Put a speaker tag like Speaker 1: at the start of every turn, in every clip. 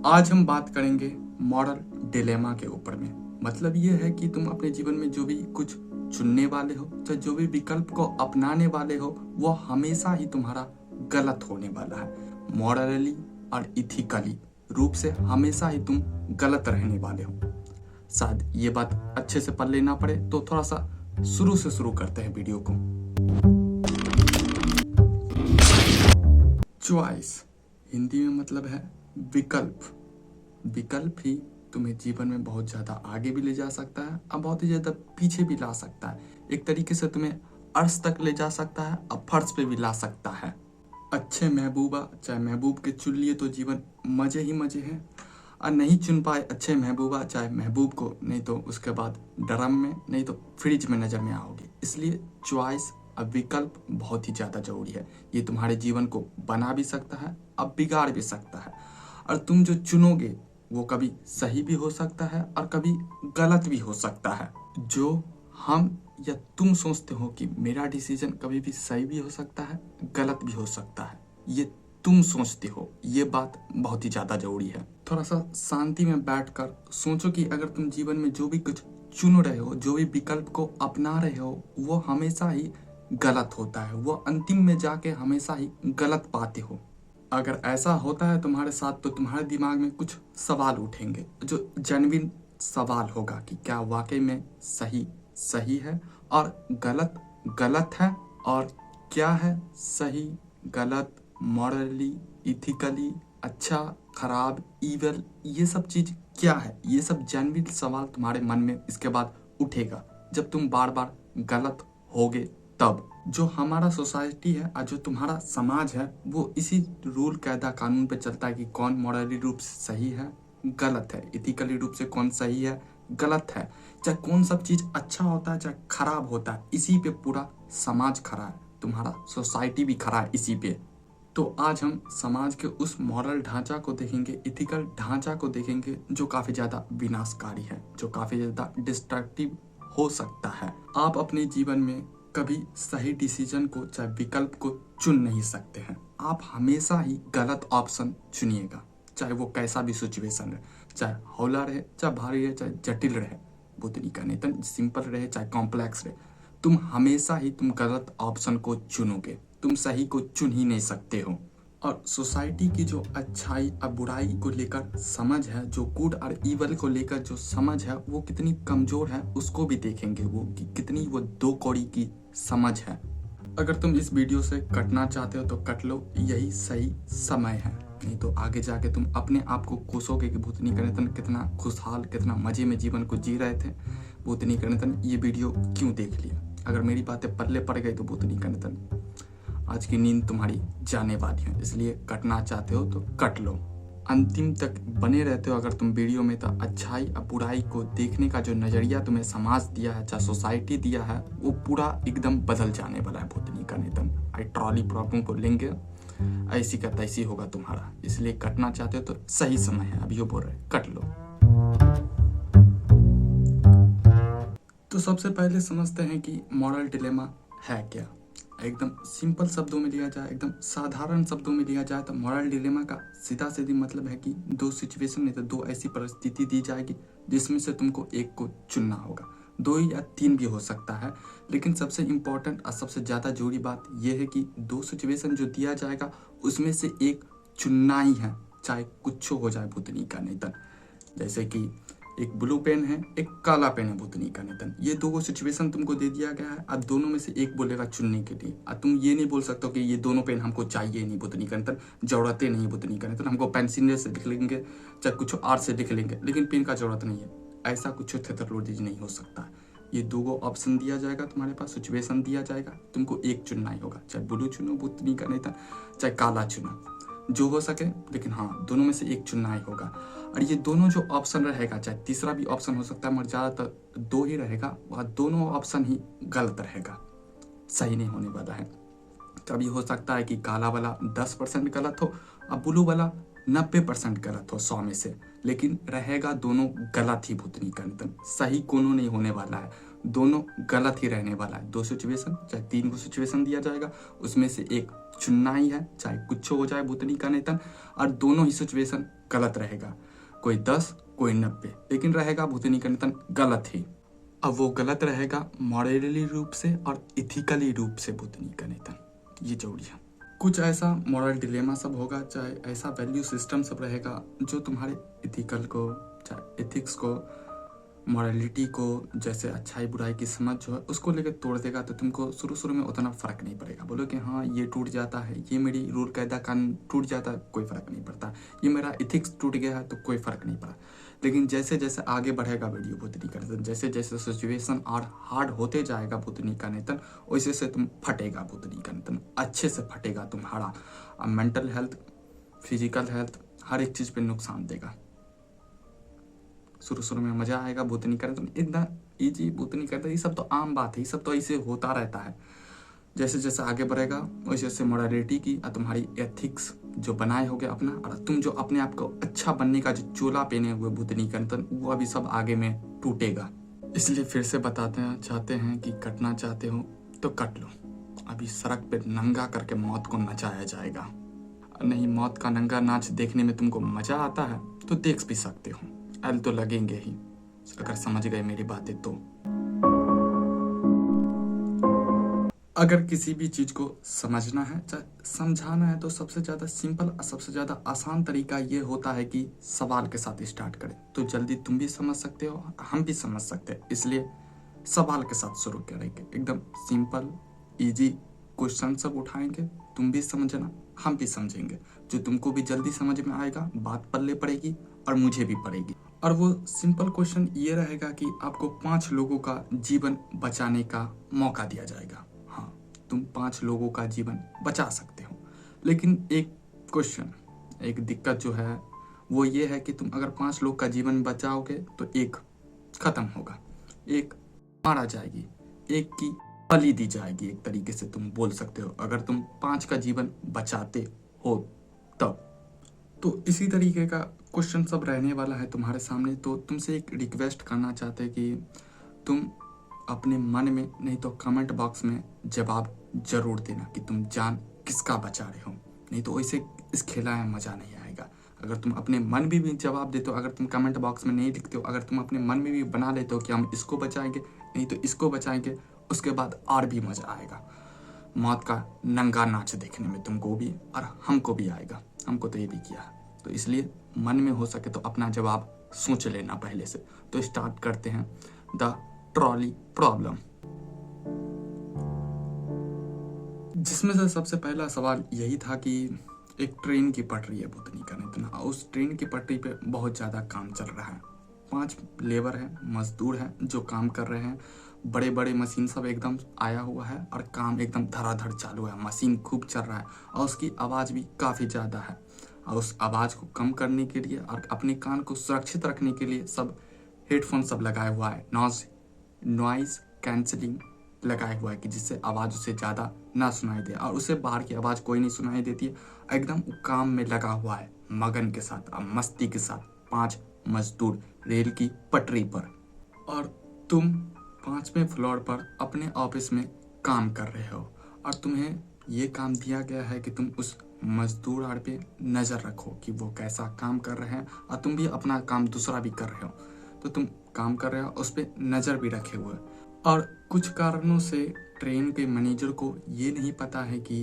Speaker 1: आज हम बात करेंगे मॉरल डिलेमा के ऊपर में। मतलब ये है कि तुम अपने जीवन में जो भी कुछ चुनने वाले हो, चाहे जो भी विकल्प को अपनाने वाले हो, वो हमेशा ही तुम्हारा गलत होने वाला है। मॉरली और इथिकली रूप से हमेशा ही तुम गलत रहने वाले हो। शायद ये बात अच्छे से पढ़ लेना पड़े, तो थोड़ा सा शुरू से शुरू करते हैं वीडियो को। चॉइस हिंदी में मतलब है विकल्प। विकल्प ही तुम्हें जीवन में बहुत ज़्यादा आगे भी ले जा सकता है और बहुत ही ज़्यादा पीछे भी ला सकता है। एक तरीके से तुम्हें अर्श तक ले जा सकता है और फर्श पे भी ला सकता है। अच्छे महबूबा चाहे महबूब के चुन लिए तो जीवन मज़े ही मज़े हैं, और नहीं चुन पाए अच्छे महबूबा चाहे महबूब को, नहीं तो उसके बाद ड्रम में, नहीं तो फ्रिज में नज़र में आओगे। इसलिए चॉइस अब विकल्प बहुत ही ज़्यादा ज़रूरी है। ये तुम्हारे जीवन को बना भी सकता है, अब बिगाड़ भी सकता है। और तुम जो चुनोगे वो कभी सही भी हो सकता है और कभी गलत भी हो सकता है। जो हम या तुम सोचते हो कि मेरा डिसीजन कभी भी सही भी हो सकता है, गलत भी हो सकता है, ये तुम सोचते हो, ये बात बहुत ही ज़्यादा ज़रूरी है। थोड़ा सा शांति में बैठकर सोचो कि अगर तुम जीवन में जो भी कुछ चुन रहे हो, जो भी विकल्प को अपना रहे हो, वो हमेशा ही गलत होता है। वो अंतिम में जाके हमेशा ही गलत पाते हो। अगर ऐसा होता है तुम्हारे साथ, तो तुम्हारे दिमाग में कुछ सवाल उठेंगे, जो जेन्युइन सवाल होगा कि क्या वाकई में सही सही है और गलत गलत है, और क्या है सही गलत, मॉरली, इथिकली, अच्छा खराब, इवल, ये सब चीज़ क्या है। ये सब जेन्युइन सवाल तुम्हारे मन में इसके बाद उठेगा जब तुम बार बार गलत होगे। तब जो हमारा सोसाइटी है और जो तुम्हारा समाज है, वो इसी रूल कायदा कानून पे चलता है कि कौन मॉरली रूप से सही है, गलत है, इथिकली रूप से कौन सही है, गलत है, चाहे कौन सब चीज़ अच्छा होता है चाहे खराब होता है, इसी पे पूरा समाज खड़ा है, तुम्हारा सोसाइटी भी खड़ा है इसी पे। तो आज हम समाज के उस मॉरल ढांचा को देखेंगे, इथिकल ढांचा को देखेंगे, जो काफ़ी ज़्यादा विनाशकारी है, जो काफ़ी ज़्यादा डिस्ट्रक्टिव हो सकता है। आप अपने जीवन में कभी सही डिसीजन को, चाहे विकल्प को चुन नहीं सकते हैं। आप हमेशा ही गलत ऑप्शन चुनिएगा, चाहे वो कैसा भी सिचुएशन रहे, चाहे हौला रहे, चाहे भारी रहे, चाहे जटिल रहे, बुद्धनी का नहीं सिंपल रहे, चाहे कॉम्प्लेक्स रहे, तुम हमेशा ही तुम गलत ऑप्शन को चुनोगे। तुम सही को चुन ही नहीं सकते हो। और सोसाइटी की जो अच्छाई और बुराई को लेकर समझ है, जो गुड और ईवल को लेकर जो समझ है, वो कितनी कमजोर है, उसको भी देखेंगे वो कि कितनी वो दो कौड़ी की समझ है। अगर तुम इस वीडियो से कटना चाहते हो तो कट लो, यही सही समय है। नहीं तो आगे जाके तुम अपने आप को कोसोगे कि भूतनी कनेतन कितना खुशहाल, कितना मजे में जीवन को जी रहे थे, भूतनी कनेतन ये वीडियो क्यों देख लिया। अगर मेरी बातें पल्ले पड़ गई तो भूतनी कनेतन आज की नींद तुम्हारी जाने वाली है। इसलिए कटना चाहते हो तो कट लो, अंतिम तक बने रहते हो अगर तुम वीडियो में, तो अच्छाई और बुराई को देखने का जो नज़रिया तुम्हें समाज दिया है, चाहे सोसाइटी दिया है, वो पूरा एकदम बदल जाने वाला है। भूतनी का निधन आई ट्रॉली प्रॉब्लम को लेंगे, ऐसी का तैसी होगा तुम्हारा। इसलिए कटना चाहते हो तो सही समय है, अभी वो बोल रहे कट लो। तो सबसे पहले समझते हैं कि मॉरल डिलेमा है क्या। एकदम सिंपल शब्दों में लिया जाए, एकदम साधारण शब्दों में लिया जाए, तो मॉरल डिलेमा का सीधा सीधी मतलब है कि दो सिचुएशन नहीं तो दो ऐसी परिस्थिति दी जाएगी जिसमें से तुमको एक को चुनना होगा। दो या तीन भी हो सकता है, लेकिन सबसे इम्पोर्टेंट और सबसे ज़्यादा जरूरी बात यह है कि दो सिचुएशन जो दिया जाएगा उसमें से एक चुनना ही है, चाहे कुछ हो जाए भूतनी का नेतन। जैसे कि एक ब्लू पेन है, एक काला पेन है, भूतनी का नेतन। ये दो सिचुएशन तुमको दे दिया गया है, अब दोनों में से एक बोलेगा चुनने के लिए। अब तुम ये नहीं बोल सकते कि ये दोनों पेन हमको चाहिए नहीं, भूतनी का नेतन, जरूरतें नहीं, भूतनी का नेतन, हमको पेंसिल से लिख लेंगे, चाहे कुछ आर्ट से लिख लेंगे, लेकिन पेन का जरूरत नहीं है। ऐसा कुछ थेथरोलॉजी नहीं हो सकता। ये दो ऑप्शन दिया जाएगा तुम्हारे पास, सिचुएशन दिया जाएगा, तुमको एक चुनना ही होगा, चाहे ब्लू चुनो भूतनी का नेतन, चाहे काला चुनो, जो हो सके, लेकिन हाँ दोनों में से एक चुनना ही होगा। और ये दोनों जो ऑप्शन रहेगा, चाहे तीसरा भी ऑप्शन हो सकता है, मगर ज़्यादातर दो ही रहेगा, वह दोनों ऑप्शन ही गलत रहेगा, सही नहीं होने वाला है। कभी हो सकता है कि काला वाला 10% गलत हो और ब्लू वाला 90% गलत हो 100 में से, लेकिन रहेगा दोनों गलत ही। भूतनी का निधन सही कोनो नहीं होने वाला है, दोनों गलत ही रहने वाला है। दो सिचुएशन चाहे तीन को सिचुएशन दिया जाएगा, उसमें से एक चुनना ही है, चाहे कुछ हो जाए भूतनी का नेतन, और दोनों ही सिचुएशन गलत रहेगा। कोई 10 कोई 90, लेकिन रहेगा भूतनी का नितन गलत ही। अब वो गलत रहेगा मॉरली रूप से और इथिकली रूप से भूतनी का नितन, ये जरूरी है। कुछ ऐसा मॉरल डिलेमा सब होगा, चाहे ऐसा वैल्यू सिस्टम सब रहेगा जो तुम्हारे इथिकल को, चाहे एथिक्स को, मॉरलिटी को, जैसे अच्छाई बुराई की समझ जो है उसको लेकर तोड़ देगा। तो तुमको शुरू शुरू में उतना फ़र्क नहीं पड़ेगा। बोलो कि हाँ ये टूट जाता है, ये मेरी रूल कायदा कानून टूट जाता है, कोई फ़र्क नहीं पड़ता। ये मेरा इथिक्स टूट गया है तो कोई फ़र्क नहीं पड़ा। लेकिन जैसे जैसे आगे बढ़ेगा वीडियो भूतनी का नितन, जैसे जैसे सिचुएशन और हार्ड होते जाएगा भूतनी का नितन, वैसे से तुम फटेगा भूतनी का नितन, अच्छे से फटेगा तुम्हारा। मेंटल हेल्थ, फिजिकल हेल्थ, हर एक चीज़ पे नुकसान देगा। शुरू शुरू में मजा आएगा भूतनी करने, तो इतना ईजी भूतनी करते, ये सब तो आम बात है, ये सब तो ऐसे होता रहता है। जैसे जैसे आगे बढ़ेगा वैसे वैसे मोरालिटी की और तुम्हारी एथिक्स जो बनाए होगे अपना, और तुम जो अपने आप को अच्छा बनने का जो चोला पहने हुए भूतनी करतन, वो अभी सब आगे में टूटेगा। इसलिए फिर से बताते हैं, चाहते हैं कि कटना चाहते हो तो कट लो। अभी सड़क पे नंगा करके मौत को नचाया जाएगा। नहीं, मौत का नंगा नाच देखने में तुमको मजा आता है तो देख भी सकते हो, एल तो लगेंगे ही, अगर समझ गए मेरी बातें तो। अगर किसी भी चीज को समझना है, चाहे समझाना है, तो सबसे ज्यादा सिंपल और सबसे ज्यादा आसान तरीका ये होता है कि सवाल के साथ स्टार्ट करें, तो जल्दी तुम भी समझ सकते हो, हम भी समझ सकते हैं। इसलिए सवाल के साथ शुरू करेंगे, एकदम सिंपल इजी क्वेश्चन सब उठाएंगे, तुम भी समझना हम भी समझेंगे, जो तुमको भी जल्दी समझ में आएगा, बात पल्ले पड़ेगी और मुझे भी पड़ेगी। और वो सिंपल क्वेश्चन ये रहेगा कि आपको 5 लोगों का जीवन बचाने का मौका दिया जाएगा। हाँ, तुम 5 लोगों का जीवन बचा सकते हो, लेकिन एक क्वेश्चन, एक दिक्कत जो है वो ये है कि तुम अगर 5 लोग का जीवन बचाओगे तो एक खत्म होगा, एक मारा जाएगी, एक की बलि दी जाएगी, एक तरीके से तुम बोल सकते हो, अगर तुम 5 का जीवन बचाते हो तब। तो इसी तरीके का क्वेश्चन सब रहने वाला है तुम्हारे सामने। तो तुमसे एक रिक्वेस्ट करना चाहते हैं कि तुम अपने मन में नहीं तो कमेंट बॉक्स में जवाब जरूर देना कि तुम जान किसका बचा रहे हो, नहीं तो वैसे इस खेला में मजा नहीं आएगा। अगर तुम अपने मन में भी जवाब देते हो, अगर तुम कमेंट बॉक्स में नहीं लिखते हो, अगर तुम अपने मन में भी बना लेते हो कि हम इसको बचाएंगे नहीं तो इसको बचाएंगे, उसके बाद और भी मजा आएगा। मौत का नंगा नाच देखने में तुमको भी और हमको भी आएगा, हमको तो ये भी किया है। तो इसलिए मन में हो सके तो अपना जवाब सोच लेना पहले से। तो स्टार्ट करते हैं द ट्रॉली प्रॉब्लम, जिसमें से सबसे पहला सवाल यही था कि एक ट्रेन की पटरी है भूतनी का नितन, उस ट्रेन की पटरी पे बहुत ज़्यादा काम चल रहा है। 5 लेबर हैं, मजदूर हैं जो काम कर रहे हैं, बड़े बड़े मशीन सब एकदम आया हुआ है और काम एकदम धड़ाधड़ चालू है, मशीन खूब चल रहा है और उसकी आवाज़ भी काफ़ी ज़्यादा है। और उस आवाज़ को कम करने के लिए और अपने कान को सुरक्षित रखने के लिए सब हेडफोन सब लगाया हुआ है, नॉइज़ कैंसिलिंग लगाया हुआ है कि जिससे आवाज़ उसे ज़्यादा ना सुनाई दे और उसे बाहर की आवाज़ कोई नहीं सुनाई देती है। एकदम काम में लगा हुआ है मगन के साथ और मस्ती के साथ 5 मजदूर रेल की पटरी पर, और तुम 5वें फ्लोर पर अपने ऑफिस में काम कर रहे हो और तुम्हें ये काम दिया गया है कि तुम उस मजदूर आड़ पे नज़र रखो कि वो कैसा काम कर रहे हैं और तुम भी अपना काम दूसरा भी कर रहे हो, तो तुम काम कर रहे हो उस पर नज़र भी रखे हुए। और कुछ कारणों से ट्रेन के मैनेजर को ये नहीं पता है कि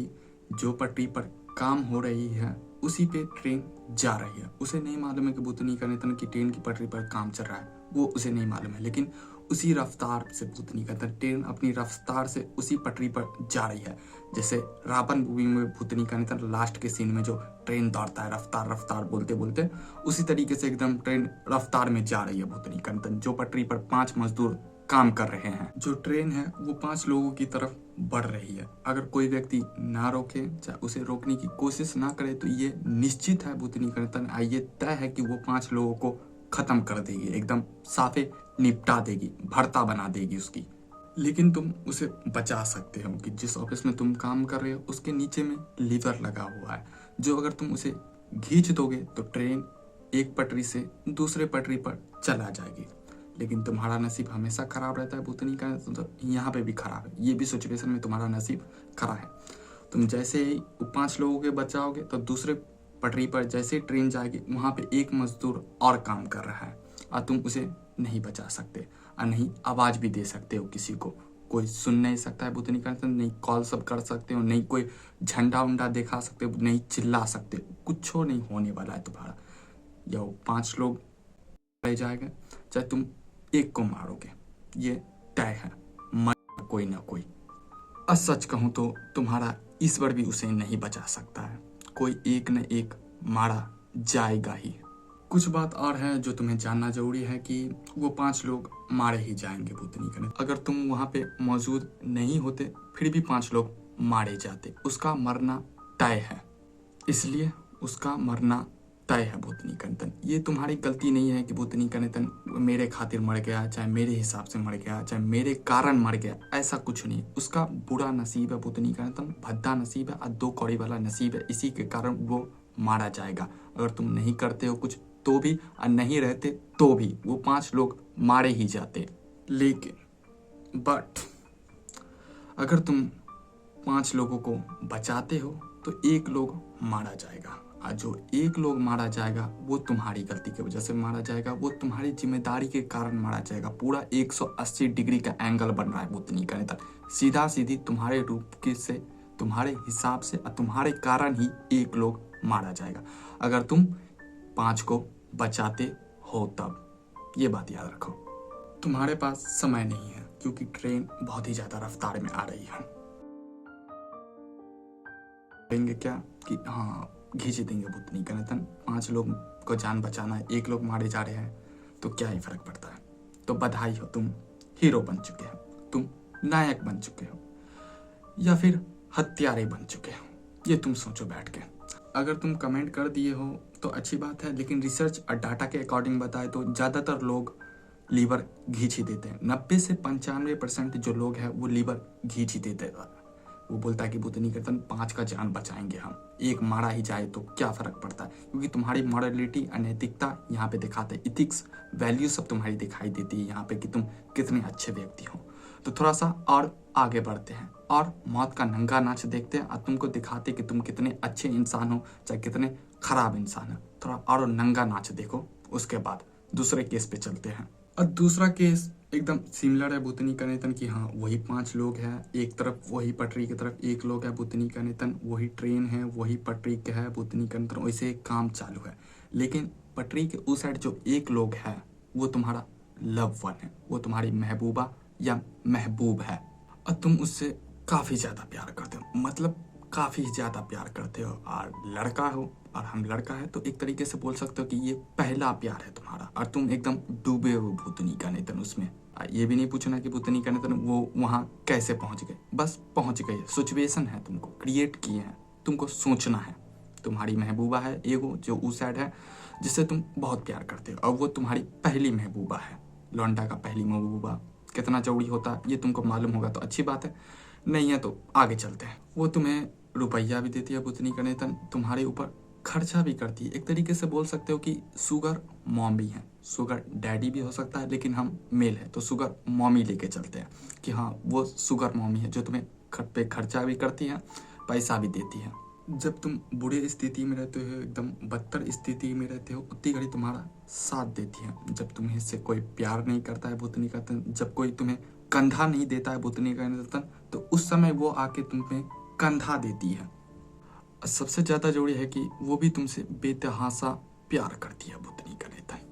Speaker 1: जो पटरी पर काम हो रही है उसी पे ट्रेन जा रही है। उसे नहीं मालूम है कि भूतनी का नितन की ट्रेन की पटरी पर काम चल रहा है, वो उसे नहीं मालूम है, लेकिन उसी रफ्तार से भूतनी का ट्रेन अपनी रफ्तार से उसी पटरी पर जा रही है। जैसे रावण मूवी में भूतनी का नितन लास्ट के सीन में जो ट्रेन दौड़ता है रफ्तार रफ्तार बोलते बोलते, उसी तरीके से एकदम ट्रेन रफ्तार में जा रही है भूतनी का नितन, जो पटरी पर 5 मजदूर काम कर रहे हैं। जो ट्रेन है वो 5 लोगों की तरफ बढ़ रही है। अगर कोई व्यक्ति ना रोके, चाहे उसे रोकने की कोशिश ना करे, तो ये निश्चित है भूतनी का नितन, ये तय है कि वो 5 लोगों को खत्म कर देगी, एकदम साफे निपटा देगी, भरता बना देगी उसकी। लेकिन तुम उसे बचा सकते हो कि जिस ऑफिस में तुम काम कर रहे हो उसके नीचे में लीवर लगा हुआ है, जो अगर तुम उसे खींच दोगे तो ट्रेन एक पटरी से दूसरे पटरी पर चला जाएगी। लेकिन तुम्हारा नसीब हमेशा खराब रहता है भूतनी का, तो यहाँ पे भी खराब है, ये भी सिचुएशन में तुम्हारा नसीब खराब है। तुम जैसे ही 5 लोगों के बचाओगे तो दूसरे पटरी पर जैसे ट्रेन जाएगी वहाँ पे एक मजदूर और काम कर रहा है और तुम उसे नहीं बचा सकते और नहीं आवाज़ भी दे सकते हो किसी को। कोई सुन नहीं सकता है भूतनी का, नहीं कॉल सब कर सकते हो, नहीं कोई झंडा उंडा दिखा सकते हो, नहीं चिल्ला सकते हो, कुछ नहीं होने वाला है तुम्हारा। या 5 लोग रह जाएगा, चाहे तुम एक को मारोगे, ये तय है, मर कोई ना कोई। और सच कहूँ तो तुम्हारा ईश्वर भी उसे नहीं बचा सकता है, कोई एक न एक मारा जाएगा ही। कुछ बात और है जो तुम्हें जानना जरूरी है कि वो 5 लोग मारे ही जाएंगे भूतनी का। अगर तुम वहाँ पे मौजूद नहीं होते फिर भी 5 लोग मारे जाते, उसका मरना तय है, इसलिए उसका मरना तय है भूतनी का निधन। ये तुम्हारी गलती नहीं है कि भूतनी का निधन मेरे खातिर मर गया, चाहे मेरे हिसाब से मर गया, चाहे मेरे कारण मर गया, ऐसा कुछ नहीं। उसका बुरा नसीब है भूतनी का निधन, भद्दा नसीब है और 2 कौड़ी वाला नसीब है, इसी के कारण वो मारा जाएगा। अगर तुम नहीं करते हो कुछ तो भी और नहीं रहते तो भी वो 5 लोग मारे ही जाते। लेकिन बट अगर तुम 5 लोगों को बचाते हो तो 1 लोग मारा जाएगा, और जो 1 लोग मारा जाएगा वो तुम्हारी गलती की वजह से मारा जाएगा, वो तुम्हारी जिम्मेदारी के कारण मारा जाएगा। पूरा 180 डिग्री का एंगल बन रहा है भूतनी का निधन, सीधा सीधी तुम्हारे रूप के से, तुम्हारे हिसाब से और तुम्हारे कारण ही 1 लोग मारा जाएगा, अगर तुम 5 को बचाते हो तब। ये बात याद रखो। तुम्हारे पास समय नहीं है क्योंकि ट्रेन बहुत ही ज्यादा रफ्तार में आ रही है। कहेंगे क्या कि हाँ खींच देंगे भूतनी का निधन, 5 लोग को जान बचाना है, 1 लोग मारे जा रहे हैं तो क्या ही फर्क पड़ता है। तो बधाई हो, तुम हीरो बन चुके हो, तुम नायक बन चुके हो, या फिर हत्यारे बन चुके हो, ये तुम सोचो बैठ के। अगर तुम कमेंट कर दिए हो तो अच्छी बात है, लेकिन रिसर्च और डाटा के अकॉर्डिंग बताए तो ज़्यादातर लोग लीवर घींच ही देते हैं। 90 से 95% जो लोग हैं वो लीवर घींच ही देते हैं। वो बोलता है कि भूतनी का निधन 5 का जान बचाएंगे हम, 1 मारा ही जाए तो क्या फ़र्क पड़ता है, क्योंकि तुम्हारी मॉरलिटी, अनैतिकता यहाँ पे दिखाते, इथिक्स वैल्यू सब तुम्हारी दिखाई देती है यहाँ पे कि तुम कितने अच्छे व्यक्ति हो। तो थोड़ा सा और आगे बढ़ते हैं और मौत का नंगा नाच देखते हैं और तुमको दिखाते कि तुम कितने अच्छे इंसान हो चाहे कितने खराब इंसान हो। थोड़ा और नंगा नाच देखो, उसके बाद दूसरे केस पे चलते हैं। और दूसरा केस एकदम सिमिलर है भूतनी का निधन की। हाँ वही 5 लोग हैं, एक तरफ वही पटरी की तरफ 1 लोग है भूतनी का निधन, वही ट्रेन है, वही पटरी के है भूतनी का निधन, वैसे काम चालू है। लेकिन पटरी के उस साइड जो 1 लोग है वो तुम्हारा लव वन है, वो तुम्हारी महबूबा या महबूब है, और तुम उससे काफ़ी ज़्यादा प्यार करते हो, मतलब काफ़ी ज़्यादा प्यार करते हो। और लड़का हो और हम लड़का है तो एक तरीके से बोल सकते हो कि ये पहला प्यार है तुम्हारा, और तुम एकदम डूबे हो भूतनी का निधन उसमें। ये भी नहीं पूछना कि भूतनी का निधन वो वहाँ कैसे पहुँच गए, बस पहुँच गए, सिचुएशन है तुमको क्रिएट किए हैं, तुमको सोचना है। तुम्हारी महबूबा है एगो जो उस साइड है जिससे तुम बहुत प्यार करते हो, और वो तुम्हारी पहली महबूबा है। लौंडा का पहली महबूबा कितना जरूरी होता है ये तुमको मालूम होगा तो अच्छी बात है, नहीं है तो आगे चलते हैं। वो तुम्हें रुपया भी देती है भूतनी का निधन, तुम्हारे ऊपर खर्चा भी करती है, एक तरीके से बोल सकते हो कि सुगर मॉमी है। सुगर डैडी भी हो सकता है लेकिन हम मेल है तो सुगर मॉमी लेके चलते हैं कि हाँ वो सुगर मॉमी है जो तुम्हें पे खर्चा भी करती है, पैसा भी देती है। जब तुम बुरे स्थिति में रहते हो, एकदम बदतर स्थिति में रहते हो, उतनी घड़ी तुम्हारा साथ देती है। जब तुम्हें से कोई प्यार नहीं करता है भूतनी का निधन, जब कोई तुम्हें कंधा नहीं देता है भूतनी का निधन, तो उस समय वो आके तुम्हें कंधा देती है। सबसे ज्यादा जरूरी है कि वो भी तुमसे बेतहासा प्यार करती है भूतनी का निधन।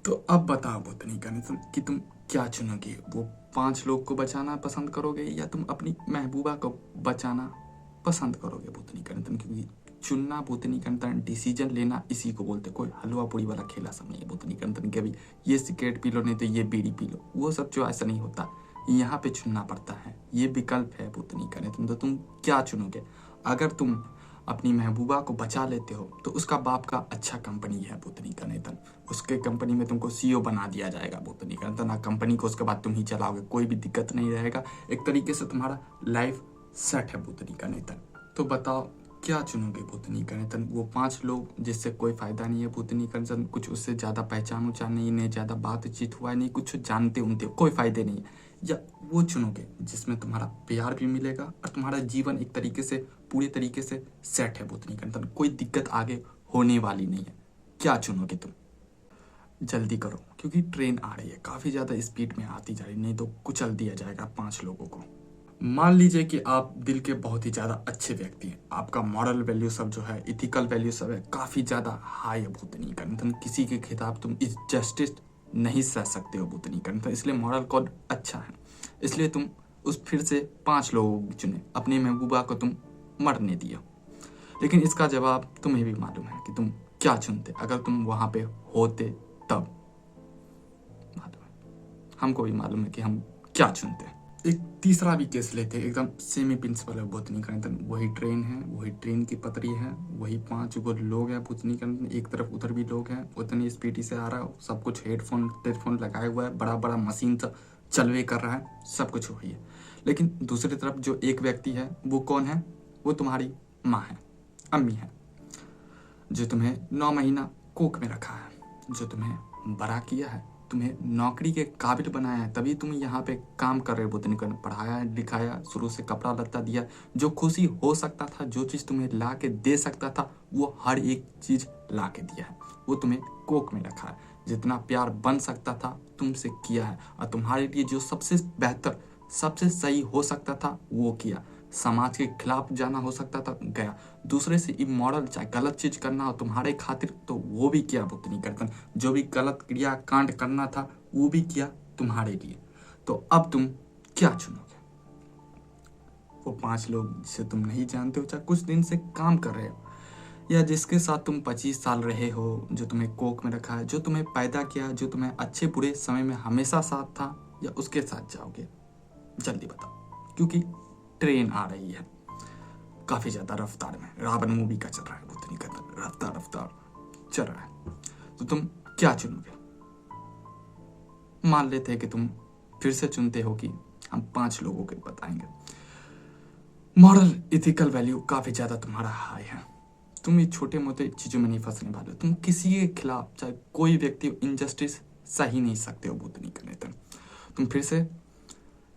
Speaker 1: तो अब बताओ भूतनी का निधन कि तुम क्या चुनोगे, वो 5 लोग को बचाना पसंद करोगे या तुम अपनी महबूबा को बचाना पसंद करोगे भूतनी का निधन। क्योंकि चुनना भूतनी का निधन, डिसीजन लेना इसी को बोलते, कोई हलवा पूरी वाला खेला सब नहीं है भूतनी का निधन के। अभी ये सिगरेट पी लो नहीं तो ये बीड़ी पी लो, वो सब जो ऐसा नहीं होता, यहाँ पे चुनना पड़ता है, ये विकल्प है भूतनी का निधन। तो तुम क्या चुनोगे? अगर तुम अपनी महबूबा को बचा लेते हो तो उसका बाप का अच्छा कंपनी है भूतनी का निधन, उसके कंपनी में तुमको सीईओ बना दिया जाएगा भूतनी का निधन, कंपनी को उसके बाद तुम ही चलाओगे, कोई भी दिक्कत नहीं रहेगा, एक तरीके से तुम्हारा लाइफ सेट है भूतनी का निधन। तो बताओ क्या चुनोगे भूतनी का निधन? वो 5 लोग जिससे कोई फायदा नहीं है भूतनी का निधन, कुछ उससे ज़्यादा पहचान उचान नहीं, ज़्यादा बातचीत हुआ नहीं, कुछ जानते उनते कोई फायदे नहीं, या वो चुनोगे जिसमें तुम्हारा प्यार भी मिलेगा और तुम्हारा जीवन एक तरीके से पूरे तरीके से सेट है भूतनी का निधन, कोई दिक्कत आगे होने वाली नहीं है। क्या चुनोगे तुम? जल्दी करो क्योंकि ट्रेन आ रही है, काफ़ी ज़्यादा स्पीड में आती जा रही, नहीं तो कुचल दिया जाएगा 5 लोगों को। मान लीजिए कि आप दिल के बहुत ही ज़्यादा अच्छे व्यक्ति हैं, आपका मॉरल वैल्यू सब जो है, इथिकल वैल्यू सब है काफ़ी ज़्यादा हाई है भूतनी करने, तुम किसी के खिलाफ तुम इस जस्टिस नहीं सह सकते हो भूतनी करने, तो इसलिए मॉरल कोड अच्छा है, इसलिए तुम उस फिर से 5 लोगों को चुने, अपनी महबूबा को तुम मरने दिया। लेकिन इसका जवाब तुम्हें भी मालूम है कि तुम क्या चुनते अगर तुम वहाँ पे होते तब। मालूम है, हमको भी मालूम है कि हम क्या चुनते। एक तीसरा भी केस लेते हैं, एकदम सेमी प्रिंसिपल है भूतनी करंतन। वही ट्रेन है, वही ट्रेन की पटरी है, वही 5 गो लोग हैं भूतनी करंतन, एक तरफ उधर भी लोग हैं, उतनी स्पीड से आ रहा है, सब कुछ हेडफोन लगाया हुआ है, बड़ा बड़ा मशीन सब चलवे कर रहा है, सब कुछ वही है। लेकिन दूसरी तरफ जो एक व्यक्ति है वो कौन है? वो तुम्हारी माँ है, अम्मी है, जो तुम्हें 9 महीना कोख में रखा है, जो तुम्हें बड़ा किया है, तुम्हें नौकरी के काबिल बनाया है, तभी तुम यहाँ पे काम कर रहे हो भूतनी करने, पढ़ाया लिखाया, शुरू से कपड़ा लत्ता दिया, जो खुशी हो सकता था, जो चीज़ तुम्हें ला के दे सकता था, वो हर एक चीज़ ला के दिया है। वो तुम्हें कोख में रखा है, जितना प्यार बन सकता था तुमसे किया है, और तुम्हारे लिए जो सबसे बेहतर सबसे सही हो सकता था वो किया। समाज के खिलाफ जाना हो सकता था, गया। दूसरे से इमोरल चाहे गलत चीज करना हो तुम्हारे खातिर, तो वो भी किया भुगतनी करतन। जो भी गलत क्रिया कांड करना था वो भी किया तुम्हारे लिए। तो अब तुम क्या चुनोगे? वो 5 लोग जिसे तुम नहीं जानते हो, चाहे कुछ दिन से काम कर रहे हो, या जिसके साथ तुम 25 साल रहे हो, जो तुम्हें कोख में रखा है, जो तुम्हें पैदा किया, जो तुम्हें अच्छे बुरे समय में हमेशा साथ था, या उसके साथ जाओगे? जल्दी बताओ, क्योंकि ट्रेन आ रही है काफी ज्यादा रफ्तार में, रावण मूवी का चल रहा है भूतनी का, रफ्तार रफ्तार चल रहा है। तो तुम क्या चुनोगे? मान लेते हैं कि तुम फिर से चुनते हो कि हम 5 लोगों के बताएंगे। मॉरल इथिकल वैल्यू काफी ज्यादा तुम्हारा हाई है, तुम ये छोटे मोटे चीजों में नहीं फंसने वाले हो, तुम किसी के खिलाफ चाहे कोई व्यक्ति इनजस्टिस सही नहीं सकते हो भूतनी का नेता। तुम फिर से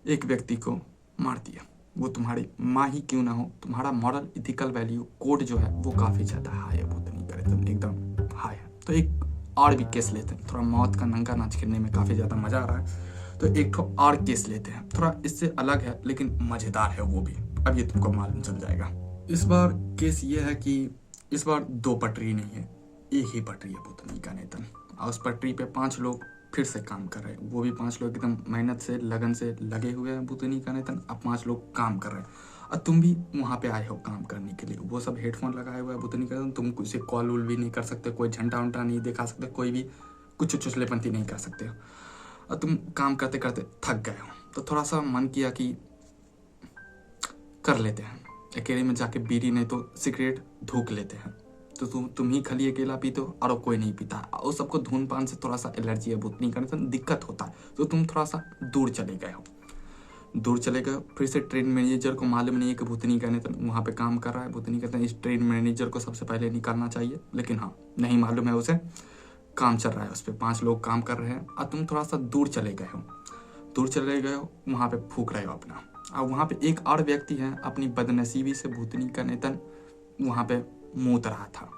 Speaker 1: एक व्यक्ति को मार दिया, वो तुम्हारी माँ ही क्यों ना हो, तुम्हारा मॉरल इथिकल वैल्यू कोड जो है वो काफ़ी ज़्यादा हाई है भूतनी करे, तुम एकदम हाई है। तो एक और भी केस लेते हैं, थोड़ा मौत का नंगा नाच खेलने में काफ़ी ज़्यादा मज़ा आ रहा है, तो एक तो और केस लेते हैं, थोड़ा इससे अलग है लेकिन मज़ेदार है वो भी, अब ये तुमको मालूम चल जाएगा। इस बार केस ये है कि इस बार 2 पटरी नहीं है, एक ही पटरी है भूतनी का नेतन, और उस पटरी पे 5 लोग फिर से काम कर रहे हैं, वो भी 5 लोग एकदम मेहनत से लगन से लगे हुए हैं भूतनी का नेतन। अब 5 लोग काम कर रहे हैं और तुम भी वहाँ पे आए हो काम करने के लिए। वो सब हेडफोन लगाए हुए हैं भूतनी का नेतन, तुम किसी कॉल वॉल भी नहीं कर सकते, कोई झंडा उंटा नहीं दिखा सकते, कोई भी कुछ चुचलेपंती नहीं कर सकते हो, और तुम काम करते करते थक गए हो, तो थोड़ा सा मन किया कि कर लेते हैं, अकेले में जाके बीड़ी नहीं तो सिगरेट धूक लेते हैं। तो तुम ही खाली अकेला पीते हो और कोई नहीं पीता, और सबको धूमपान से थोड़ा सा एलर्जी है भूतनी करने से दिक्कत होता है, तो तुम थोड़ा सा दूर चले गए हो। फिर से ट्रेन मैनेजर को मालूम नहीं है कि भूतनी का नेता वहाँ पे काम कर रहा है। भूतनी कहते हैं इस ट्रेन मैनेजर को सबसे पहले निकालना चाहिए, लेकिन हाँ नहीं मालूम है उसे, काम चल रहा है उस पर, 5 लोग काम कर रहे हैं, और तुम थोड़ा सा दूर चले गए हो, वहाँ पे फूक रहे हो अपना। और वहाँ पे एक और व्यक्ति है, अपनी बदनसीबी से भूतनी का नेतन वहाँ पे मूत रहा था,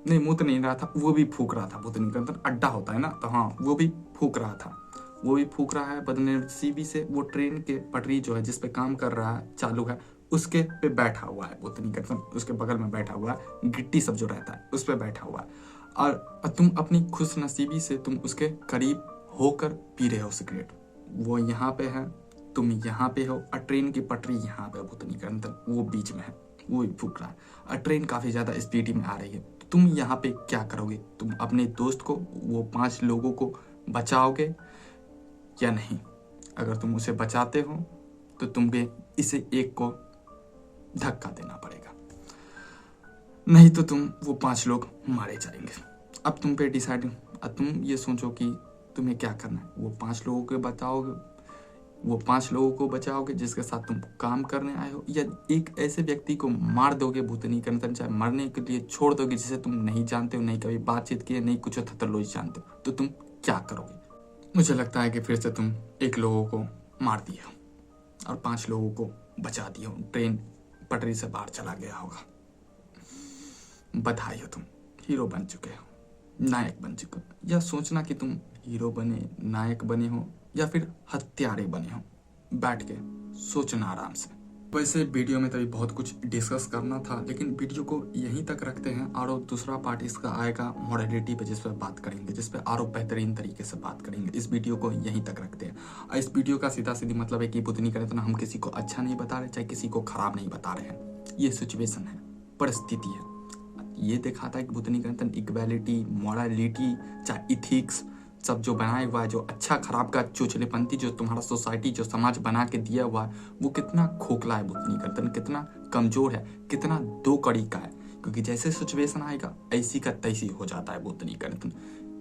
Speaker 1: नहीं मूत नहीं रहा था, वो भी फूक रहा था भूतनी का नेतन, अड्डा होता है ना, तो हाँ वो भी फूक रहा था, वो भी फूक रहा है बदनसीबी से। वो ट्रेन के पटरी जो है जिस पे काम कर रहा है चालू है, उसके पे बैठा हुआ है भूतनी का नेतन, उसके बगल में बैठा हुआ है, गिट्टी सब जो रहता है उस पे बैठा हुआ है, और तुम अपनी खुश नसीबी से तुम उसके करीब होकर पी रहे हो सिगरेट। वो यहाँ पे है, तुम यहाँ पे हो, और ट्रेन की पटरी यहाँ पे भूतनी का नेतन वो बीच में है, वो भी फूक रहा है, और ट्रेन काफ़ी ज़्यादा स्पीड में आ रही है। तुम यहाँ पे क्या करोगे? तुम अपने दोस्त को, वो 5 लोगों को बचाओगे या नहीं? अगर तुम उसे बचाते हो तो तुम्हें इसे एक को धक्का देना पड़ेगा, नहीं तो तुम वो 5 लोग मारे जाएंगे। अब तुम पे डिसाइड, अब तुम ये सोचो कि तुम्हें क्या करना है। वो 5 लोगों को बचाओगे जिसके साथ तुम काम करने आए हो, या एक ऐसे व्यक्ति को मार दोगे भूतनी के अंदर, चाहे मरने के लिए छोड़ दोगे, जिसे तुम नहीं जानते हो, नहीं कभी बातचीत की है, नहीं कुछ थतरलोजी जानते हो, तो तुम क्या करोगे? मुझे लगता है कि फिर से तुम 1 लोगों को मार दिया और 5 लोगों को बचा दिया, ट्रेन पटरी से बाहर चला गया होगा। बधाई हो, तुम हीरो बन चुके हो, नायक बन चुके हो, या सोचना कि तुम हीरो बने, नायक बने हो या फिर हत्यारे बने हो, बैठ के सोचना आराम से। वैसे वीडियो में तो अभी बहुत कुछ डिस्कस करना था, लेकिन वीडियो को यहीं तक रखते हैं और दूसरा पार्ट इसका आएगा मॉडलिटी पे, जिस पर बात करेंगे, जिस पे और बेहतरीन तरीके से बात करेंगे। इस वीडियो को यहीं तक रखते हैं। और इस वीडियो का सीधा सीधी मतलब है कि बुद्धनी करें तो ना हम किसी को अच्छा नहीं बता रहे, चाहे किसी को खराब नहीं बता रहे हैं। ये सिचुएशन है, परिस्थिति है। ये दिखाता है कि बुद्धनी करें इक्वालिटी, मॉरलिटी, चाहे इथिक्स, सब जो बनाया हुआ है, जो अच्छा खराब का चोचलेपंथी जो तुम्हारा सोसाइटी, जो समाज बना के दिया हुआ है, वो कितना खोखला है बुद्धनी कर्तन, कितना कमजोर है, कितना दो कड़ी का है। क्योंकि जैसे सिचुएशन आएगा ऐसी का तैसी हो जाता है बुद्धनी कर्तन।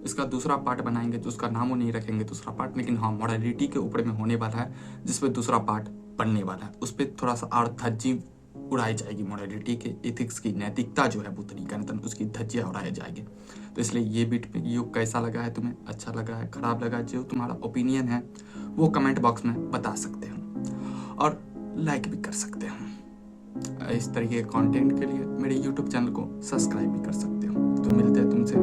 Speaker 1: इसका दूसरा पार्ट बनाएंगे तो उसका नामों नहीं रखेंगे दूसरा पार्ट, लेकिन हाँ मॉरलिटी के ऊपर में होने वाला है, जिसपे दूसरा पार्ट बनने वाला है। उस पर थोड़ा सा और धज्जी उड़ाई जाएगी, मॉरलिटी के इथिक्स की, नैतिकता जो है बुद्धनी कर्तन, उसकी धज्जियाँ उड़ाई जाएगी। तो इसलिए ये वीडियो कैसा लगा है तुम्हें, अच्छा लगा है, खराब लगा, जो तुम्हारा ओपिनियन है वो कमेंट बॉक्स में बता सकते हो और लाइक भी कर सकते हो। इस तरीके के कंटेंट के लिए मेरे यूट्यूब चैनल को सब्सक्राइब भी कर सकते हो। तो मिलते हैं तुमसे